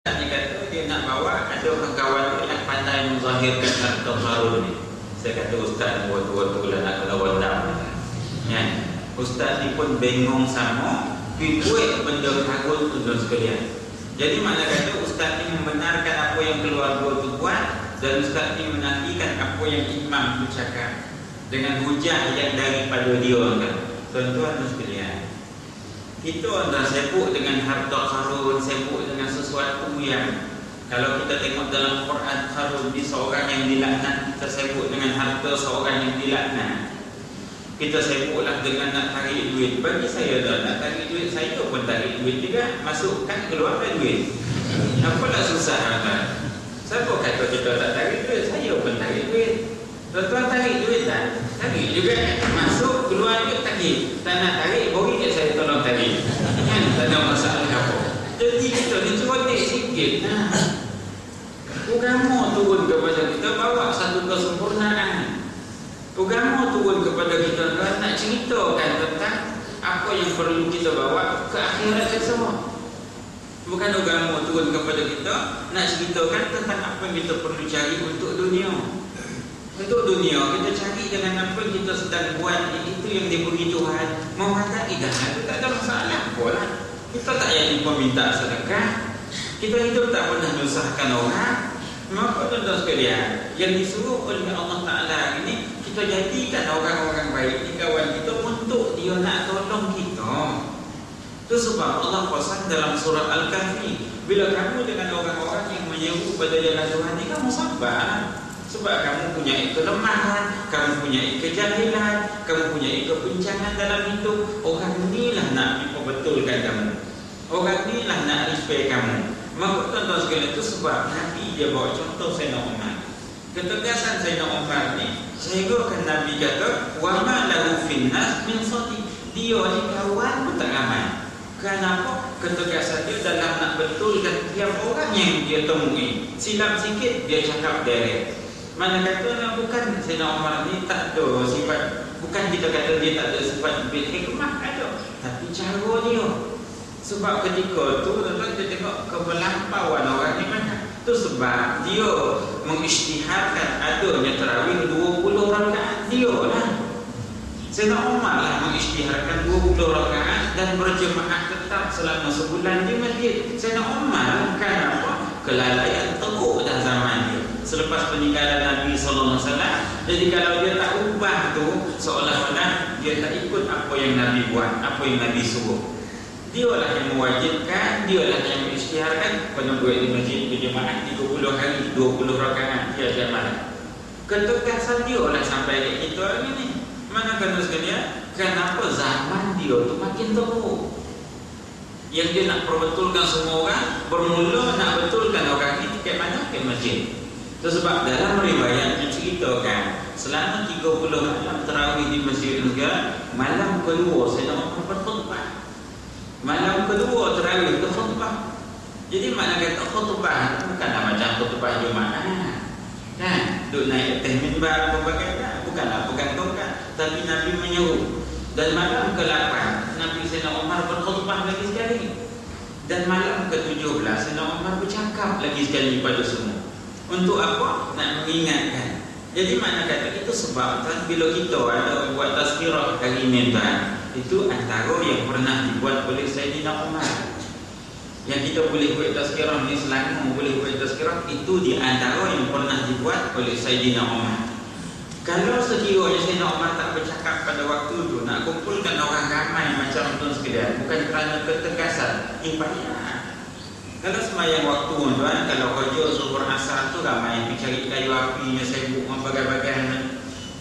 Dia kata dia nak bawa, ada orang kawan yang pandai menzahirkan harta karun ni. Saya kata ustaz waktu-waktu lah nak kena wandam kan. Ustaz ni pun bengong sama buat benda karun tu dan sekalian. Jadi mana kata ustaz ni membenarkan apa yang keluarga tu buat, dan ustaz ni menafikan apa yang imam tu cakap dengan hujah yang daripada dia kan. Tuan-tuan dan sekalian, kita dah sibuk dengan harta karun, sibuk dengan sesuatu yang kalau kita tengok dalam Quran, karun di seorang yang dilaknat, kita sibuk dengan harta seorang yang dilaknat. Kita sibuklah dengan nak tarik duit. Bagi saya dah nak tarik duit, saya pun tarik duit juga. Masukkan keluarkan duit. Apalah susah kan? Siapa kata kita tak tarik duit? Saya pun tarik duit. Tuan-tuan tarik duit tak? Tarik juga. Masuk, keluar duit tarik. Tak nak tarik, bagi kat saya tolong tarik. Kan? Tak ada masalah apa. Jadi kita ni cerotik sikit. Agama turun kepada kita, bawa satu kesempurnaan. Agama turun kepada kita nak ceritakan tentang apa yang perlu kita bawa ke akhirat semua. Bukan agama turun kepada kita nak ceritakan tentang apa yang kita perlu cari untuk dunia. Untuk dunia kita cari dengan apa yang kita sedang buat, itu yang diberi Tuhan. Mau kata itu tak ada masalah apalah. Kita tak payah minta sedekah. Kita hidup tak pernah menyusahkan orang. Maka tuan-tuan sekalian, yang disuruh oleh Allah Ta'ala ini, kita jadikan orang-orang baik ni kawan kita untuk dia nak tolong kita. Itu sebab Allah pesan dalam surah Al-Kahfi, bila kamu dengan orang-orang yang menyeru pada jalan Tuhan ni, kamu sabar. Sebab kamu punya kelemahan, kamu punya kejahilan, kamu punya kebincangan dalam hidup. Orang inilah nak betulkan kamu. Orang inilah nak respect kamu. Maka tuan-tuan sekalian, itu sebab Nabi dia bawa contoh Sayyidina Umar. Ketegasan Sayyidina Umar ni, sehingga kan Nabi kata, wa ma lahu finnas min sadiq. Dia ni kawan pun tak ramai. Kenapa? Ketegasan dia dalam nak betulkan tiap orang yang dia temui. Silap sikit dia cakap direct. Mana kata bukan Sayyidina Umar ni tak ada sifat, bukan kita kata dia tak ada sifat bil hikmah, ada, tapi cara dia. Sebab ketika tu tuan-tuan kita tengok kemelampauan orang ni mana. Tu sebab dia mengisytiharkan adanya tarawih 20 rakaat dia lah. Sayyidina Umar lah mengisytiharkan 20 rakaat dan berjemaah tetap selama sebulan di masjid. Sayyidina Umar kenapa? Kelalaian teruk dah zaman dia selepas peninggalan Nabi SAW. Jadi kalau dia tak ubah tu, seolah-olah dia tak ikut apa yang Nabi buat, apa yang Nabi suruh. Dialah yang mewajibkan, dialah yang mengisytiharkan penubuh di masjid berjemaah 30 hari 20 rakaat tiap malam. Ketegasan dialah sampai ke kita hari ni. Mana kena sekalian? Kenapa zaman dia tu makin teruk? Yang dia nak perbetulkan semua orang, bermula nak betulkan orang ni ke mana? Ke masjid. Itu sebab dalam riwayat menceritakan selama 30 malam tarawih di masjid negara, malam kedua Sayyidina Umar berkhutbah. Malam kedua tarawih ke khutbah. Jadi makna kata khutbah bukanlah macam khutbah Jumaat. Kan? Duk naik atas mimbar berbagai, bukanlah pegang tongkat, tapi Nabi menyeru. Dan malam ke-8 Nabi Sayyidina Umar berkhutbah lagi sekali. Dan malam ke-17 Sayyidina Umar bercakap lagi sekali pada semua. Untuk apa? Nak mengingatkan. Jadi makna kata itu sebab kan, bila kita ada buat tazkirah hari ini kan, itu antara yang pernah dibuat oleh Sayyidina Umar. Yang kita boleh buat tazkirah ni, selama boleh buat tazkirah, itu di antara yang pernah dibuat oleh Sayyidina Umar. Kalau sekiranya Sayyidina Umar tak bercakap pada waktu itu, nak kumpulkan orang ramai macam tuan sekalian, bukan kerana ketegasan, payah. Kalau semayang waktu tuan, kalau kerja zuhur asar tu ramai yang cari kayu apinya, sibuk membagai-bagai.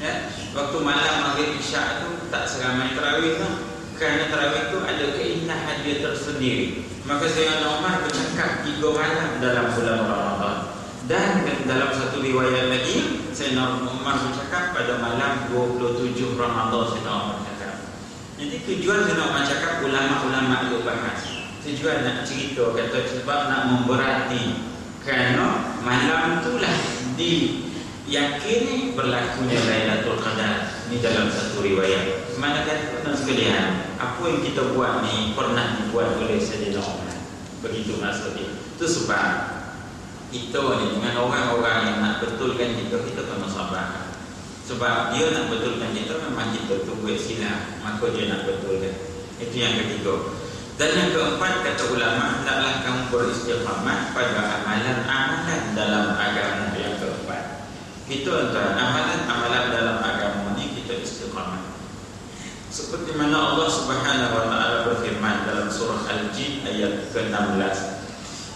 Ya? Waktu malam maghrib isyak tu tak seramai tarawih tu. Kerana tarawih tu ada keindahan dia tersendiri. Maka Sayyidina Umar bercakap 3 malam dalam bulan Ramadan. Dan dalam satu riwayat lagi, Sayyidina Umar bercakap pada malam 27 Ramadan Sayyidina Umar cakap. Jadi tujuan Sayyidina Umar cakap, ulama-ulama itu bahas. Tujuan nak cerita, kata sebab nak memberati. Kerana malam itulah diyakini berlakunya Lailatul Qadar. Ini dalam satu riwayat. Mana kata sekalian, apa yang kita buat ni pernah dibuat oleh Sayyidina Umar. Begitu maksudnya. Itu sebab kita ni dengan orang-orang yang nak betulkan kita kena sabar. Sebab dia nak betulkan kita, memang kita tu buat silap, maka dia nak betulkan. Itu yang ketiga. Dan yang keempat, kata ulama, hendaklah kamu beristiqamah pada amalan-amalan dalam agama. Yang keempat, kita antara amalan-amalan dalam agama ni kita istiqamah. Seperti mana Allah Subhanahu wa taala berfirman dalam surah Al-Jin ayat ke-16.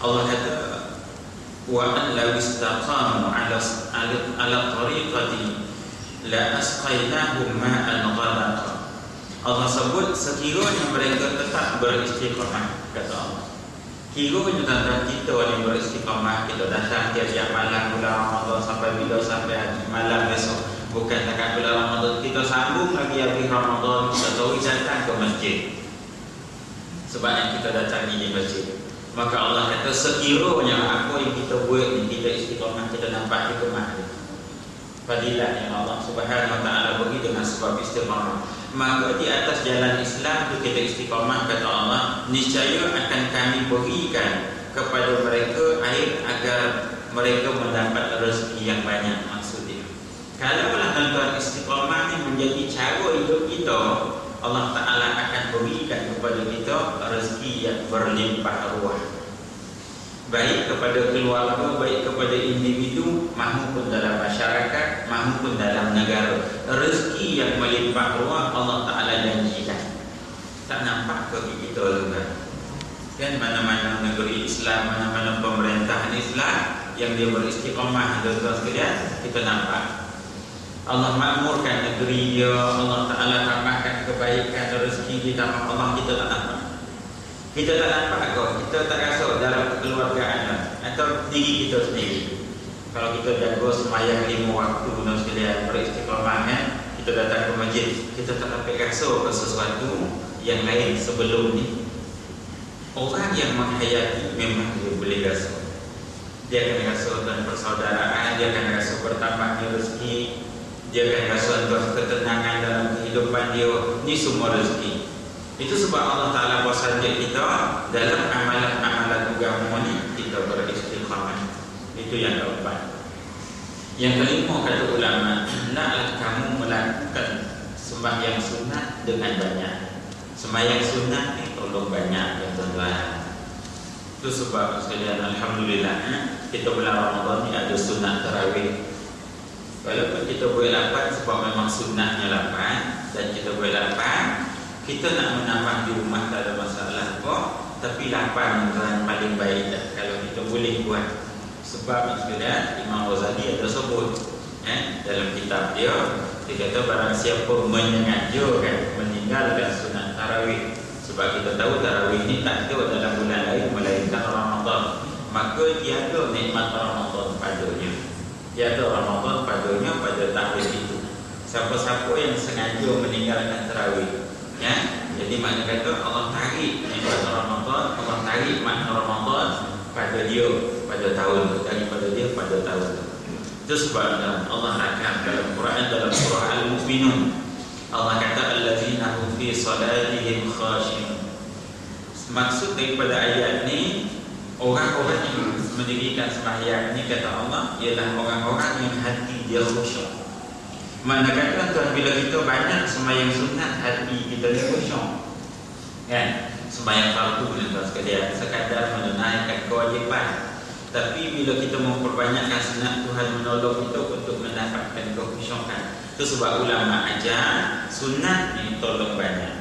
Allah kata, wa an law istaqamu ala tariqati la asqainahum ma'an ghadaqa. Allah sebut sekiranya mereka tetap beristiqamah, kata Allah. Kiranya tentang kita yang beristiqamah, kita datang tiap-tiap malam bulan Ramadan sampai bila sampai malam besok. Bukan takkan bulan Ramadan kita sambung lagi habis Ramadan, kita tahu datang ke masjid. Sebab yang kita datang di masjid. Maka Allah kata sekiranya apa yang kita buat ni kita istiqamah, kita nampak hikmah dia. Fadilah yang Allah Subhanahu wa taala bagi dengan sebab istiqamah. Maka di atas jalan Islam itu kita istiqamah, kata Allah, niscaya akan kami berikan kepada mereka air agar mereka mendapat rezeki yang banyak. Maksudnya, kalaulah tuan-tuan istiqamah ini menjadi cara hidup kita, Allah Ta'ala akan berikan kepada kita rezeki yang berlimpah ruah, baik kepada keluarga, baik kepada individu, mahupun dalam masyarakat, mahupun dalam negara. Rezeki yang melimpah ruah Allah Ta'ala janjikan. Tak nampak ke kita juga? Kan mana-mana negeri Islam, mana-mana pemerintahan Islam yang dia beristiqamah, tuan-tuan sekalian, kita nampak Allah makmurkan negeri dia, Allah Ta'ala tambahkan kebaikan, rezeki ditambah Allah, kita tak nampak. Kita tak nampak kok, kita tak rasa dalam kekeluargaan atau diri kita sendiri. Kalau kita jaga sembahyang 5 waktu dan sekalian beristiqamah, kita datang ke masjid, kita tak dapat rasa ke sesuatu yang lain sebelum ni. Orang yang menghayati memang dia boleh rasa. Dia akan rasa dan persaudaraan, dia akan rasa bertambahnya rezeki, dia akan rasa ketenangan dalam kehidupan dia. Ini semua rezeki. Itu sebab Allah Ta'ala bersanjak kita dalam amalan-amalan agama ni kita beristiqamah. Itu yang keempat. Yang kelima, kata ulama, hendaklah kamu melakukan sembahyang sunat dengan banyak. Sembahyang sunat ni tolong banyak, ya tuan-tuan. Itu sebab sekalian, alhamdulillah, kita bulan Ramadan ni ada sunat tarawih. Walaupun kita buat 8 sebab memang sunatnya 8 dan kita buat 8, kita nak menambah di rumah tak ada masalah apa, tapi 8 yang paling baik dah kalau kita boleh buat. Sebab sekalian, Imam Ghazali ada sebut dalam kitab dia kata barang siapa menyengajakan meninggalkan sunat tarawih, sebab kita tahu tarawih ni tak ada dalam bulan lain melainkan Ramadan, maka tiada nikmat Ramadan padanya, tiada Ramadan padanya pada tahun itu. Siapa-siapa yang sengaja meninggalkan tarawih, jadi makna kata Allah tarik nikmat Ramadan, Allah tarik makna Ramadan pada dia, pada tahun, daripada dia pada tahun. Itu sebab Allah rakam dalam Quran, dalam surah Al-Mu'minun, Allah kata allazina hum fi salatihim khashi'un. Maksud daripada ayat ni, orang-orang yang mendirikan sembahyang ni, kata Allah, ialah orang-orang yang hati dia khusyuk. Mana kata tuan, bila kita banyak sembahyang sunat, hati kita ni khusyuk, kan? Sembahyang fardu ni tuan sekalian, sekadar menunaikan kewajipan. Tapi bila kita memperbanyakkan sunat, Tuhan menolong kita untuk mendapatkan kekhusyukan. Itu sebab ulama ajar sunat ni tolong banyak.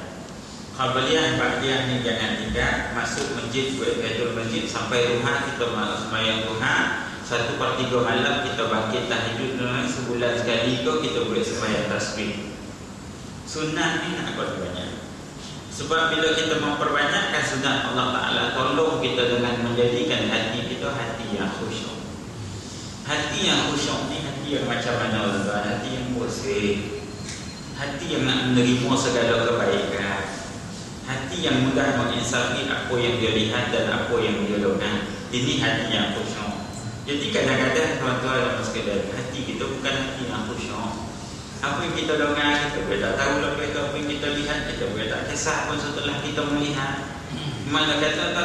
Qabliyah, ba'diyah ni jangan tinggal. Masuk masjid, buat tahiyatul masjid, sampai rumah kita sembahyang Tuhan. 1/3 malam kita bangkit tahajud, sebulan sekali kita boleh sembahyang tasbih. Sunat ni nak buat banyak. Sebab bila kita memperbanyakkan sunat, Allah Ta'ala tolong kita dengan menjadikan hati kita hati yang khusyuk. Hati yang khusyuk ni hati yang macam mana tuan? Hati yang bersih, hati yang nak menerima segala kebaikan, hati yang mudah menginsafi apa yang dia lihat dan apa yang dia dengar. Ini hati yang khusyuk. Jadi kadang-kadang tuan-tuan dan sekalian, hati kita bukan hati yang khusyuk. Apa yang kita dengar, kita boleh tak tahu lah. Apa yang kita lihat, kita boleh tak kisah pun setelah kita melihat. Mana kata